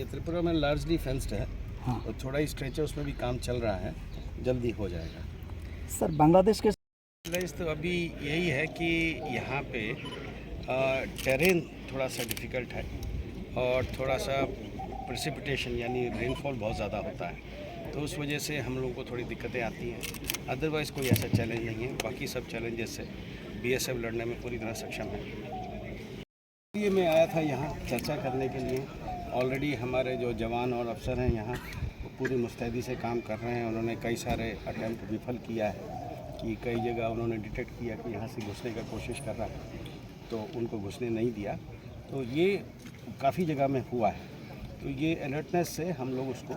त्रिपुरा में largely fenced है। हाँ। और थोड़ा ही स्ट्रेच है, उसमें भी काम चल रहा है, जल्दी हो जाएगा। सर बांग्लादेश के तो अभी यही है कि यहाँ पे टेरेन थोड़ा सा डिफ़िकल्ट है और थोड़ा सा प्रेसिपिटेशन यानी रेनफॉल बहुत ज़्यादा होता है, तो उस वजह से हम लोगों को थोड़ी दिक्कतें आती हैं। अदरवाइज़ कोई ऐसा चैलेंज नहीं है, बाकी सब चैलेंजेस से बीएसएफ लड़ने में पूरी तरह सक्षम है। इसलिए मैं आया था यहाँ चर्चा करने के लिए। ऑलरेडी हमारे जो जवान और अफसर हैं यहाँ वो पूरी मुस्तैदी से काम कर रहे हैं। उन्होंने कई सारे अटैम्प्ट विफल किया है कि कई जगह उन्होंने डिटेक्ट किया कि यहाँ से घुसने का कोशिश कर रहा है, तो उनको घुसने नहीं दिया। तो ये काफ़ी जगह में हुआ है, तो ये अलर्टनेस से हम लोग उसको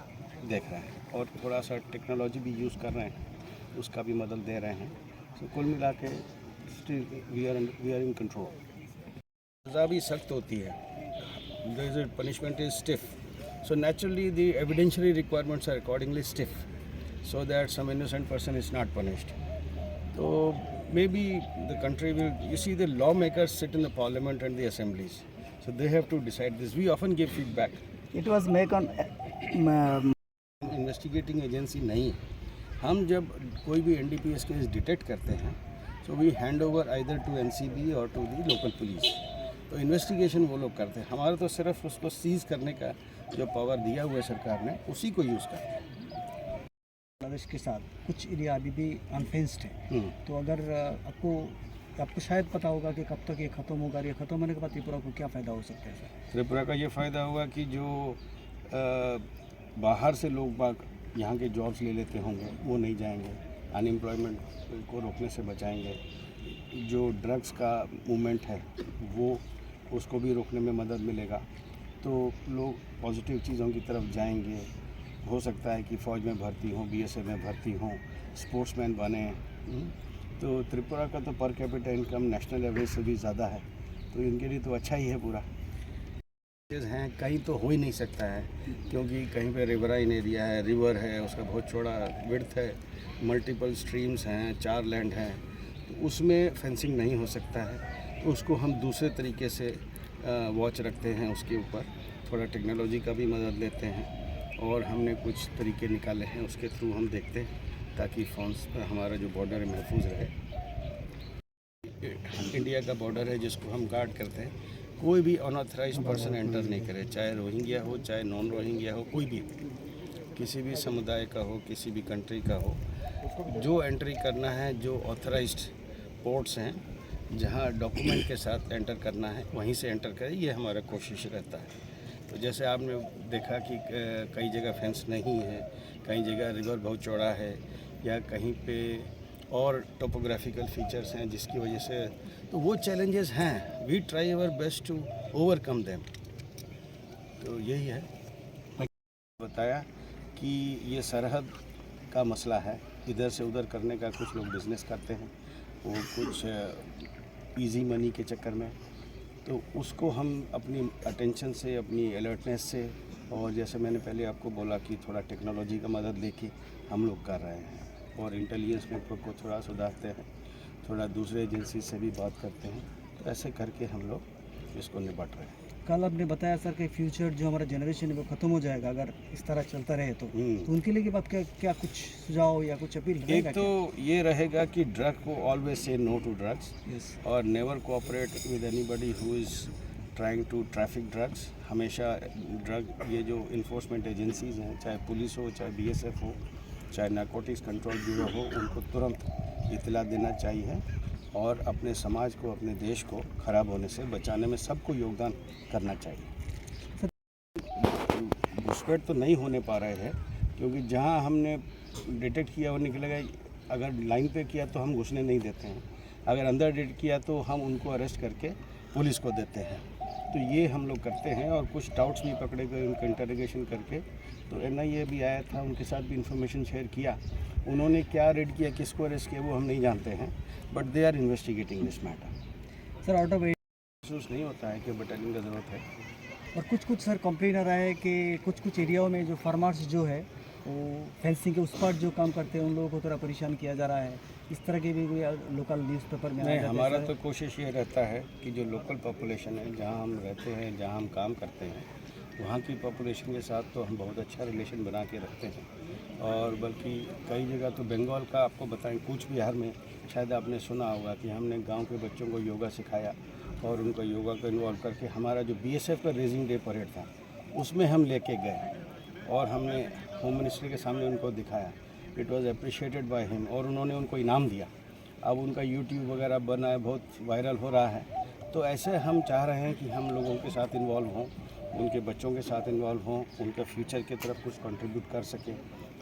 देख रहे हैं और थोड़ा सा टेक्नोलॉजी भी यूज़ कर रहे हैं, उसका भी मदद दे रहे हैं। तो कुल मिला के वी आर इन कंट्रोल। सज़ा भी सख्त होती है, punishment is stiff, so naturally the evidentiary requirements are accordingly stiff, so that some innocent person is not punished. So maybe the country will, you see the lawmakers sit in the parliament and the assemblies, so they have to decide this. We often give feedback. It was make on investigating agency नहीं है। हम जब कोई भी NDPS case detect करते हैं, so we hand over either to NCB और to the local police. तो इन्वेस्टिगेशन वो लोग करते हैं, हमारा तो सिर्फ उसको सीज करने का जो पावर दिया हुआ है सरकार ने, उसी को यूज़ करते हैं। बांग्लादेश के साथ कुछ एरिया अभी भी अनफेंस्ड है, तो अगर आपको शायद पता होगा कि कब तक ये ख़त्म होगा, ये ख़त्म होने के बाद त्रिपुरा को क्या फ़ायदा हो सकता है सर? त्रिपुरा का ये फ़ायदा होगा कि जो बाहर से लोग बाग यहाँ के जॉब्स ले लेते होंगे वो नहीं जाएंगे, अनएम्प्लॉयमेंट को रोकने से बचाएंगे। जो ड्रग्स का मूवमेंट है वो उसको भी रोकने में मदद मिलेगा, तो लोग पॉजिटिव चीज़ों की तरफ जाएंगे। हो सकता है कि फ़ौज में भर्ती हों, बीएसएफ में भर्ती हों, स्पोर्ट्समैन बने। तो त्रिपुरा का तो per capita income national average से भी ज़्यादा है, तो इनके लिए तो अच्छा ही है पूरा। हैं कहीं तो हो ही नहीं सकता है, क्योंकि कहीं पे रिवराइन एरिया है, रिवर है, उसका बहुत चौड़ा विड्थ है, मल्टीपल स्ट्रीम्स हैं, 4 लैंड हैं, तो उसमें फेंसिंग नहीं हो सकता है। तो उसको हम दूसरे तरीके से वॉच रखते हैं, उसके ऊपर थोड़ा टेक्नोलॉजी का भी मदद लेते हैं और हमने कुछ तरीके निकाले हैं, उसके थ्रू हम देखते हैं ताकि हमारा जो बॉर्डर है महफूज रहे। इंडिया का बॉर्डर है जिसको हम गार्ड करते हैं, कोई भी अनऑथराइज्ड पर्सन एंटर नहीं करे, चाहे रोहिंग्या हो चाहे नॉन रोहिंग्या हो, कोई भी किसी भी समुदाय का हो, किसी भी कंट्री का हो, जो एंट्री करना है, जो ऑथराइज्ड पोर्ट्स हैं जहां डॉक्यूमेंट के साथ एंटर करना है वहीं से एंटर करें, ये हमारा कोशिश रहता है। तो जैसे आपने देखा कि कई जगह फेंस नहीं है, कई जगह रिवर बहुत चौड़ा है, या कहीं पे और टोपोग्राफिकल फीचर्स हैं जिसकी वजह से, तो वो चैलेंजेस हैं। We try our best to overcome them. तो यही है, बताया कि ये सरहद का मसला है, इधर से उधर करने का कुछ लोग बिज़नेस करते हैं, वो कुछ इजी मनी के चक्कर में, तो उसको हम अपनी अटेंशन से, अपनी अलर्टनेस से, और जैसे मैंने पहले आपको बोला कि थोड़ा टेक्नोलॉजी का मदद लेके हम लोग कर रहे हैं और इंटेलिजेंस नेटवर्क को थोड़ा सुधारते हैं, थोड़ा दूसरे एजेंसी से भी बात करते हैं, तो ऐसे करके हम लोग इसको निपट रहे हैं। कल आपने बताया सर कि फ्यूचर जो हमारा जनरेशन है वो ख़त्म हो जाएगा अगर इस तरह चलता रहे, तो उनके लिए की बात क्या कुछ सुझाव या कुछ अपील रहेगा? एक तो ये रहेगा कि ड्रग को always say no to drugs, और never cooperate with anybody who is trying to traffic drugs. हमेशा ड्रग, ये जो इन्फोर्समेंट एजेंसीज़ हैं, चाहे पुलिस हो, चाहे बीएसएफ हो, चाहे नारकोटिक्स कंट्रोल ब्यूरो हो, उनको तुरंत इत्तला देना चाहिए और अपने समाज को, अपने देश को ख़राब होने से बचाने में सबको योगदान करना चाहिए। घुसपैठ तो नहीं होने पा रहे हैं, क्योंकि जहां हमने डिटेक्ट किया वो निकलेगा। अगर लाइन पे किया तो हम घुसने नहीं देते हैं, अगर अंदर डिटेक्ट किया तो हम उनको अरेस्ट करके पुलिस को देते हैं। तो ये हम लोग करते हैं, और कुछ डाउट्स भी पकड़े गए उनका इंटरोगेशन करके। तो एनआईए भी आया था, उनके साथ भी इंफॉर्मेशन शेयर किया। उन्होंने क्या रेड किया, किसको अरेस्ट किया, वो हम नहीं जानते हैं, but they are investigating this matter. Sir out of महसूस नहीं होता है कि बटालियन का ज़रूरत है। और कुछ सर कंप्लेन आ रहा है कि कुछ एरियाओं में जो फार्मर्स जो है वो फेंसिंग के उस पार जो काम करते हैं उन लोगों को थोड़ा परेशान किया जा रहा है, इस तरह के भी लोकल न्यूज़पेपर में नहीं, हमारा तो कोशिश ये रहता है कि जो लोकल पॉपुलेशन है, जहाँ हम रहते हैं, जहाँ हम काम करते हैं, वहाँ की पॉपुलेशन के साथ तो हम बहुत अच्छा रिलेशन बना के रखते हैं। और बल्कि कई जगह तो बंगाल का आपको बताएं, कूच बिहार में शायद आपने सुना होगा कि हमने गांव के बच्चों को योगा सिखाया और उनको योगा को इन्वॉल्व करके हमारा जो बीएसएफ का रेजिंग डे परेड था उसमें हम लेके गए और हमने होम मिनिस्ट्री के सामने उनको दिखाया। It was appreciated by him और उन्होंने उनको इनाम दिया। अब उनका यूट्यूब वगैरह बना है, बहुत वायरल हो रहा है। तो ऐसे हम चाह रहे हैं कि हम लोगों के साथ इन्वॉल्व हों, उनके बच्चों के साथ इन्वॉल्व हों, उनके फ्यूचर की तरफ कुछ कंट्रीब्यूट कर सकें।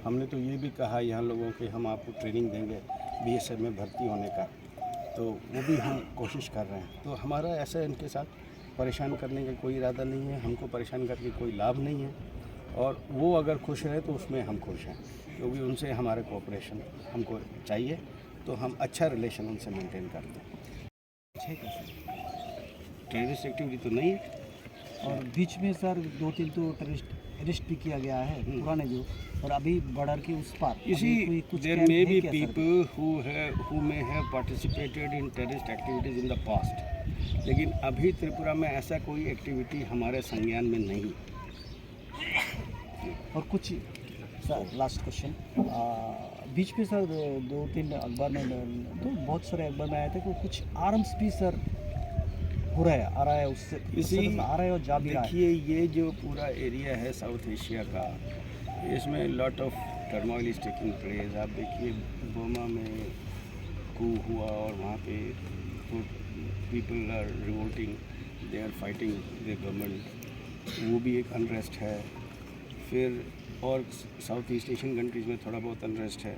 हमने तो ये भी कहा यहाँ लोगों के हम आपको ट्रेनिंग देंगे बीएसएफ में भर्ती होने का, तो वो भी हम कोशिश कर रहे हैं। तो हमारा ऐसा इनके साथ परेशान करने का कोई इरादा नहीं है, हमको परेशान करके कोई लाभ नहीं है और वो अगर खुश रहे तो उसमें हम खुश हैं, क्योंकि उनसे हमारे कोऑपरेशन हमको चाहिए, तो हम अच्छा रिलेशन उनसे मेंटेन करते हैं। ठीक है सर। टेररिस्ट एक्टिविटी तो नहीं है। और बीच में सर 2-3 तो टेररिस्ट अरेस्ट भी किया गया है पुराने जो, और अभी बॉर्डर के उस पार इसी अभी कुछ देर कैंप मे है बी क्या sir? People who may have participated in terrorist activities in the past, लेकिन अभी त्रिपुरा में ऐसा कोई एक्टिविटी हमारे संज्ञान में नहीं। और कुछ सर लास्ट क्वेश्चन, बीच में सर 2-3 अखबार में तो बहुत सारे अखबार में आया था कि कुछ आर्म्स भी सर हो रहा है, आ रहा है, उससे आ रहा है और जा भी रहा है। देखिए, ये जो पूरा एरिया है साउथ एशिया का, इसमें lot of turmoil is taking place. आप देखिए बर्मा में कू हुआ और वहाँ पे people are revolting, they are fighting the government, वो भी एक अनरेस्ट है। फिर और साउथ ईस्ट एशियन कंट्रीज़ में थोड़ा बहुत अनरेस्ट है।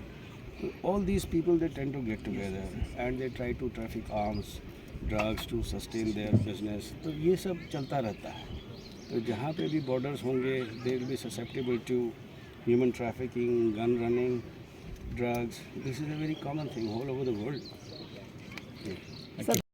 तो all these people they tend to get together and they try to traffic arms, drugs to sustain their business. तो ये सब चलता रहता है। तो जहाँ पे भी बॉर्डर्स होंगे, they will be susceptible to human trafficking, gun running, drugs. This is a very common thing all over the world.